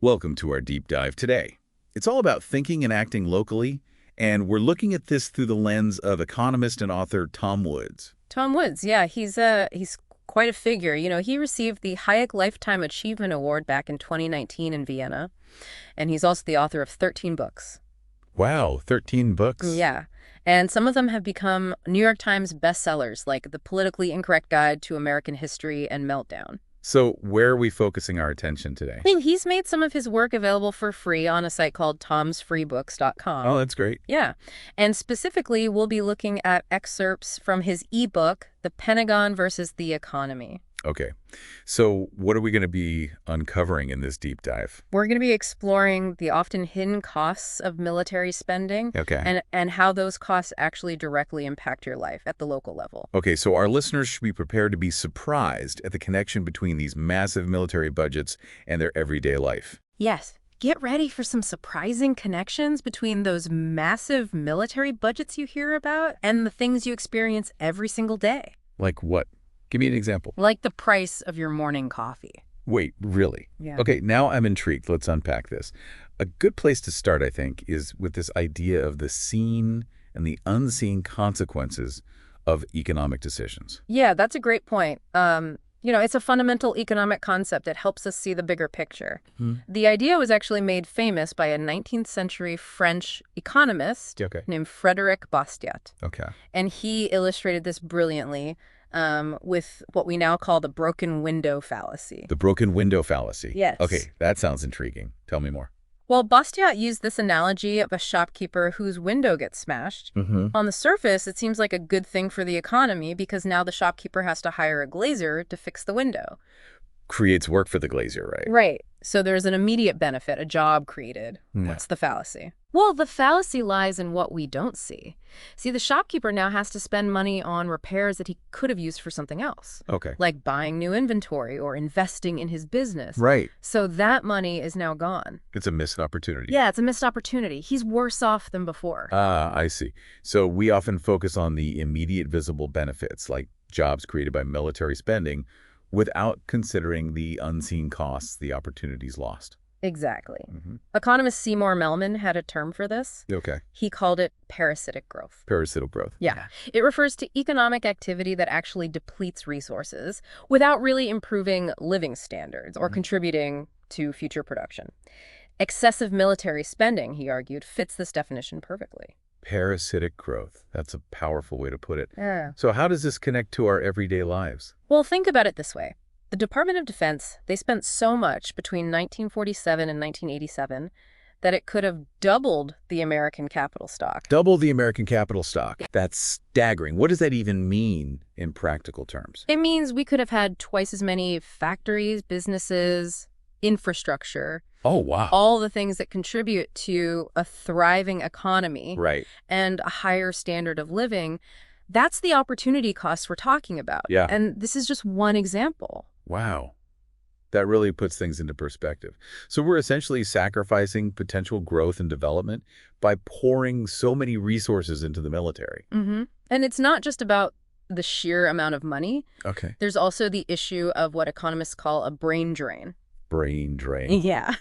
Welcome to our deep dive today. It's all about thinking and acting locally, and we're looking at this through the lens of economist and author Tom Woods. Tom Woods, yeah, he's quite a figure. He received the Hayek Lifetime Achievement Award back in 2019 in Vienna, and he's also the author of 13 books. Wow, 13 books? Yeah, and some of them have become New York Times bestsellers, like The Politically Incorrect Guide to American History and Meltdown. So where are we focusing our attention today? I mean, he's made some of his work available for free on a site called tomsfreebooks.com. Oh, that's great. Yeah, and specifically, we'll be looking at excerpts from his ebook, The Pentagon versus the Economy. Okay, so what are we going to be uncovering in this deep dive? We're going to be exploring the often hidden costs of military spending and how those costs actually directly impact your life at the local level. Okay, so our listeners should be prepared to be surprised at the connection between these massive military budgets and their everyday life. Yes. Get ready for some surprising connections between those massive military budgets you hear about and the things you experience every single day. Like what? Give me an example. Like the price of your morning coffee. Wait, really? Yeah. Okay, now I'm intrigued. Let's unpack this. A good place to start, I think, is with this idea of the seen and the unseen consequences of economic decisions. Yeah, that's a great point. It's a fundamental economic concept that helps us see the bigger picture. The idea was actually made famous by a 19th century French economist named Frédéric Bastiat. Okay. And he illustrated this brilliantly with what we now call the broken window fallacy. The broken window fallacy. Yes. Okay, that sounds intriguing. Tell me more. Well, Bastiat used this analogy of a shopkeeper whose window gets smashed. On the surface, it seems like a good thing for the economy because now the shopkeeper has to hire a glazier to fix the window. Creates work for the glazier, right? Right. So there's an immediate benefit, a job created. Yeah. What's the fallacy? Well, the fallacy lies in what we don't see. See, the shopkeeper now has to spend money on repairs that he could have used for something else. Okay. Like buying new inventory or investing in his business. Right. So that money is now gone. It's a missed opportunity. Yeah, it's a missed opportunity. He's worse off than before. Ah, I see. So we often focus on the immediate visible benefits, like jobs created by military spending, without considering the unseen costs, the opportunities lost. Exactly. Economist Seymour Melman had a term for this. Okay. He called it parasitic growth. Parasitic growth. Yeah. It refers to economic activity that actually depletes resources without really improving living standards or contributing to future production. Excessive military spending, he argued, fits this definition perfectly. Parasitic growth. That's a powerful way to put it. Yeah. So how does this connect to our everyday lives? Well, think about it this way. The Department of Defense, they spent so much between 1947 and 1987 that it could have doubled the American capital stock. Double the American capital stock. That's staggering. What does that even mean in practical terms? It means we could have had twice as many factories, businesses, infrastructure. Oh, wow. All the things that contribute to a thriving economy. Right. And a higher standard of living. That's the opportunity costs we're talking about. Yeah. And this is just one example. Wow. That really puts things into perspective. So we're essentially sacrificing potential growth and development by pouring so many resources into the military. And it's not just about the sheer amount of money. Okay. There's also the issue of what economists call a brain drain. Brain drain. Yeah.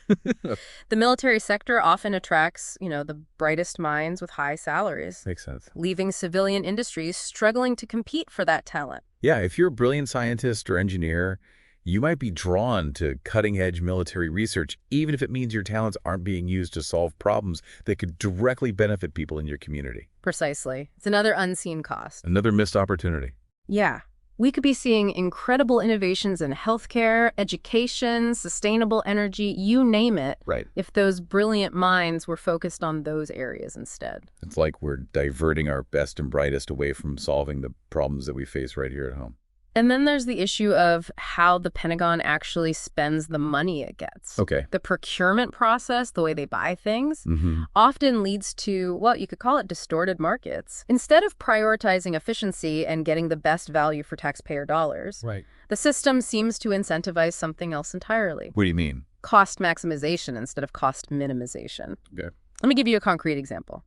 The military sector often attracts, the brightest minds with high salaries. Makes sense. Leaving civilian industries struggling to compete for that talent. Yeah, if you're a brilliant scientist or engineer, you might be drawn to cutting-edge military research, even if it means your talents aren't being used to solve problems that could directly benefit people in your community. Precisely. It's another unseen cost. Another missed opportunity. Yeah. We could be seeing incredible innovations in healthcare, education, sustainable energy, you name it, Right. if those brilliant minds were focused on those areas instead. It's like we're diverting our best and brightest away from solving the problems that we face right here at home. And then there's the issue of how the Pentagon actually spends the money it gets. Okay. The procurement process, the way they buy things, often leads to, well, you could call it distorted markets. Instead of prioritizing efficiency and getting the best value for taxpayer dollars, Right. the system seems to incentivize something else entirely. What do you mean? Cost maximization instead of cost minimization. Okay. Let me give you a concrete example.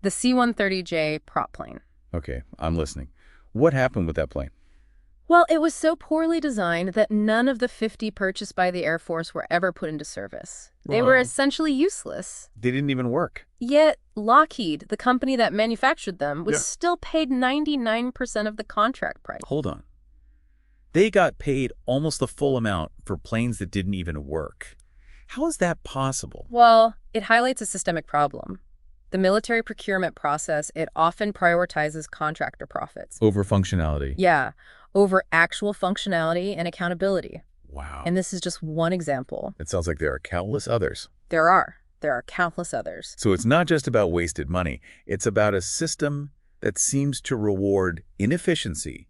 The C-130J prop plane. Okay, I'm listening. What happened with that plane? Well, it was so poorly designed that none of the 50 purchased by the Air Force were ever put into service. They were Wow. essentially useless. They didn't even work. Yet, Lockheed, the company that manufactured them, was Yeah. still paid 99% of the contract price. Hold on. They got paid almost the full amount for planes that didn't even work. How is that possible? Well, it highlights a systemic problem. The military procurement process, it often prioritizes contractor profits. Over functionality. Yeah, over actual functionality and accountability. Wow. And this is just one example. It sounds like there are countless others. There are countless others. So it's not just about wasted money. It's about a system that seems to reward inefficiency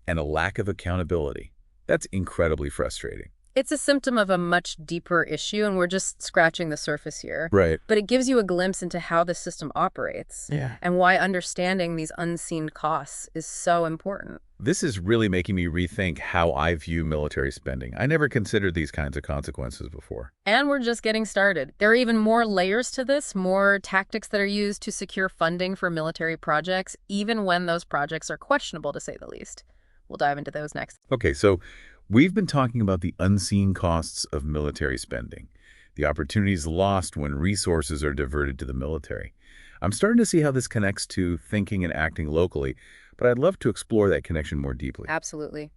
and a lack of accountability. That's incredibly frustrating. It's a symptom of a much deeper issue, and we're just scratching the surface here. Right. But it gives you a glimpse into how the system operates and why understanding these unseen costs is so important. This is really making me rethink how I view military spending. I never considered these kinds of consequences before. And we're just getting started. There are even more layers to this, more tactics that are used to secure funding for military projects, even when those projects are questionable, to say the least. We'll dive into those next. Okay, so we've been talking about the unseen costs of military spending, the opportunities lost when resources are diverted to the military. I'm starting to see how this connects to thinking and acting locally, but I'd love to explore that connection more deeply. Absolutely.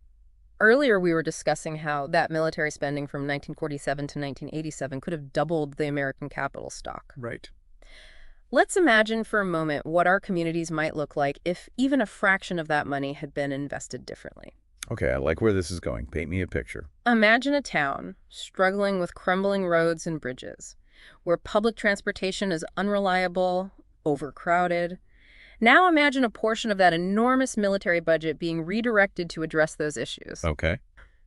Earlier, we were discussing how that military spending from 1947 to 1987 could have doubled the American capital stock. Right. Let's imagine for a moment what our communities might look like if even a fraction of that money had been invested differently. Okay, I like where this is going. Paint me a picture. Imagine a town struggling with crumbling roads and bridges, where public transportation is unreliable, overcrowded. Now imagine a portion of that enormous military budget being redirected to address those issues. Okay.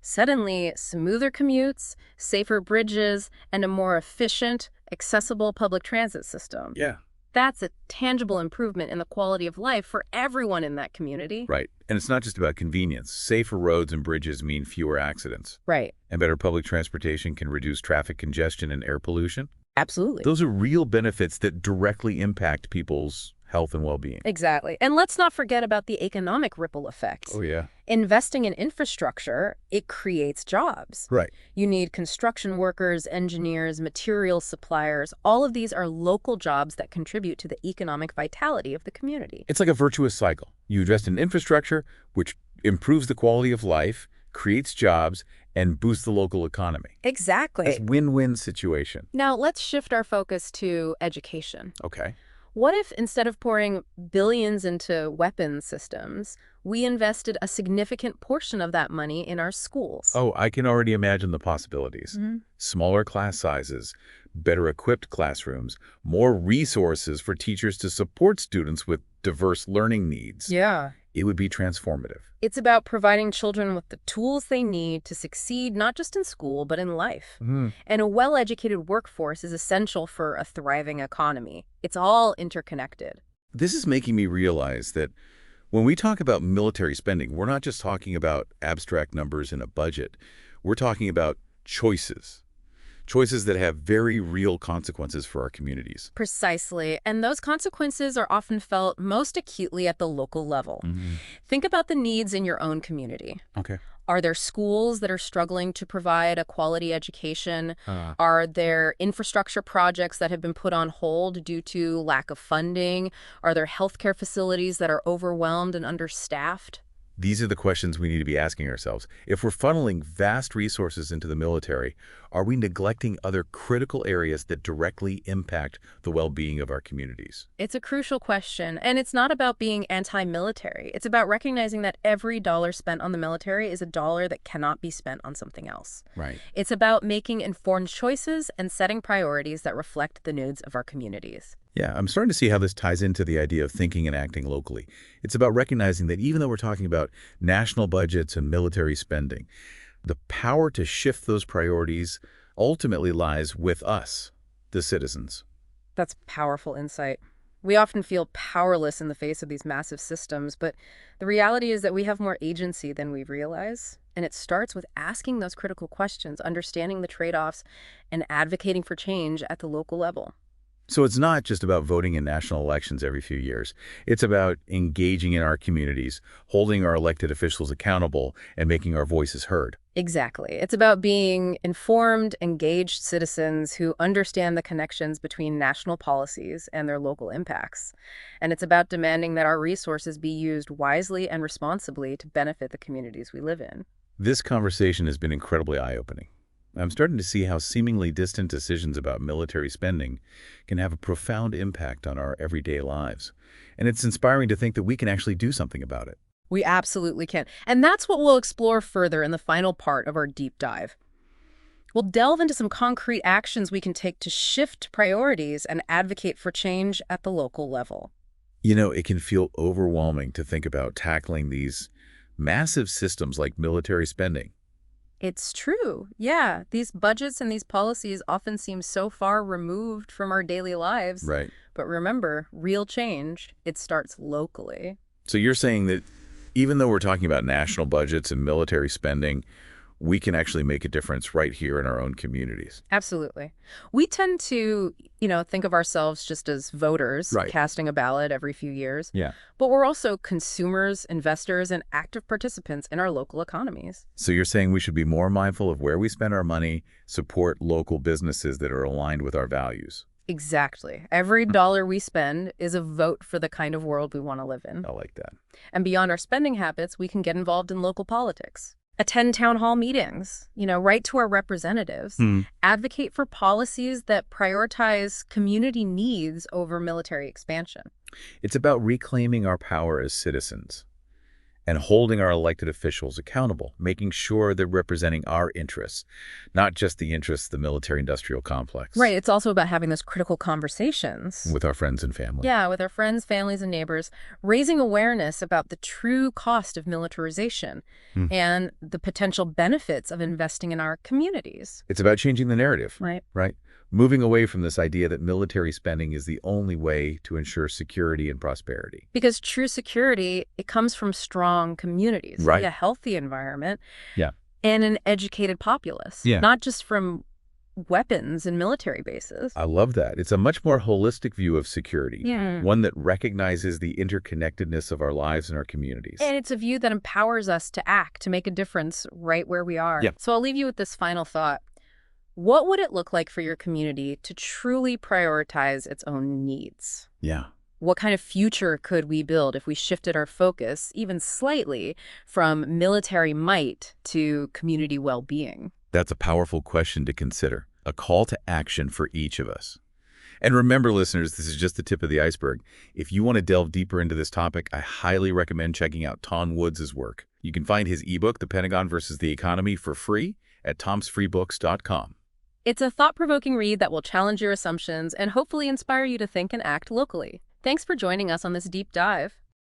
Suddenly, smoother commutes, safer bridges, and a more efficient, accessible public transit system. Yeah. That's a tangible improvement in the quality of life for everyone in that community. Right. And it's not just about convenience. Safer roads and bridges mean fewer accidents. Right. And better public transportation can reduce traffic congestion and air pollution. Absolutely. Those are real benefits that directly impact people's health and well-being. Exactly. And let's not forget about the economic ripple effects. Oh, yeah. Investing in infrastructure, it creates jobs. Right. You need construction workers, engineers, material suppliers. All of these are local jobs that contribute to the economic vitality of the community. It's like a virtuous cycle. You invest in infrastructure, which improves the quality of life, creates jobs, and boosts the local economy. Exactly. It's a win-win situation. Now, let's shift our focus to education. Okay. What if instead of pouring billions into weapons systems, we invested a significant portion of that money in our schools? Oh, I can already imagine the possibilities. Smaller class sizes, better equipped classrooms, more resources for teachers to support students with diverse learning needs. Yeah. It would be transformative. It's about providing children with the tools they need to succeed, not just in school, but in life. And a well-educated workforce is essential for a thriving economy. It's all interconnected. This is making me realize that when we talk about military spending, we're not just talking about abstract numbers in a budget. We're talking about choices. Choices that have very real consequences for our communities. Precisely. And those consequences are often felt most acutely at the local level. Think about the needs in your own community. Okay. Are there schools that are struggling to provide a quality education? Are there infrastructure projects that have been put on hold due to lack of funding? Are there healthcare facilities that are overwhelmed and understaffed? These are the questions we need to be asking ourselves. If we're funneling vast resources into the military, are we neglecting other critical areas that directly impact the well-being of our communities? It's a crucial question, and it's not about being anti-military. It's about recognizing that every dollar spent on the military is a dollar that cannot be spent on something else. Right. It's about making informed choices and setting priorities that reflect the needs of our communities. Yeah, I'm starting to see how this ties into the idea of thinking and acting locally. It's about recognizing that even though we're talking about national budgets and military spending, the power to shift those priorities ultimately lies with us, the citizens. That's powerful insight. We often feel powerless in the face of these massive systems, but the reality is that we have more agency than we realize. And it starts with asking those critical questions, understanding the trade-offs, and advocating for change at the local level. So it's not just about voting in national elections every few years. It's about engaging in our communities, holding our elected officials accountable, and making our voices heard. Exactly. It's about being informed, engaged citizens who understand the connections between national policies and their local impacts. And it's about demanding that our resources be used wisely and responsibly to benefit the communities we live in. This conversation has been incredibly eye-opening. I'm starting to see how seemingly distant decisions about military spending can have a profound impact on our everyday lives. And it's inspiring to think that we can actually do something about it. We absolutely can. And that's what we'll explore further in the final part of our deep dive. We'll delve into some concrete actions we can take to shift priorities and advocate for change at the local level. You know, it can feel overwhelming to think about tackling these massive systems like military spending. It's true. Yeah, these budgets and these policies often seem so far removed from our daily lives. Right. But remember, real change, it starts locally. So you're saying that even though we're talking about national budgets and military spending, we can actually make a difference right here in our own communities. Absolutely. We tend to, think of ourselves just as voters, Right. casting a ballot every few years. Yeah. But we're also consumers, investors, and active participants in our local economies. So you're saying we should be more mindful of where we spend our money, support local businesses that are aligned with our values. Exactly. Every dollar we spend is a vote for the kind of world we want to live in. I like that. And beyond our spending habits, we can get involved in local politics. Attend town hall meetings, write to our representatives, advocate for policies that prioritize community needs over military expansion. It's about reclaiming our power as citizens and holding our elected officials accountable, making sure they're representing our interests, not just the interests of the military-industrial complex. Right. It's also about having those critical conversations. With our friends and family. Yeah, with our friends, families, and neighbors, raising awareness about the true cost of militarization and the potential benefits of investing in our communities. It's about changing the narrative. Right. Right? Moving away from this idea that military spending is the only way to ensure security and prosperity. Because true security, it comes from strong communities, Right. a healthy environment, Yeah. and an educated populace, Yeah. not just from weapons and military bases. I love that. It's a much more holistic view of security. Yeah. One that recognizes the interconnectedness of our lives and our communities. And it's a view that empowers us to act, to make a difference right where we are. Yeah. So I'll leave you with this final thought. What would it look like for your community to truly prioritize its own needs? Yeah. What kind of future could we build if we shifted our focus, even slightly, from military might to community well-being? That's a powerful question to consider, a call to action for each of us. And remember, listeners, this is just the tip of the iceberg. If you want to delve deeper into this topic, I highly recommend checking out Tom Woods' work. You can find his ebook, The Pentagon versus the Economy, for free at tomsfreebooks.com. It's a thought-provoking read that will challenge your assumptions and hopefully inspire you to think and act locally. Thanks for joining us on this deep dive.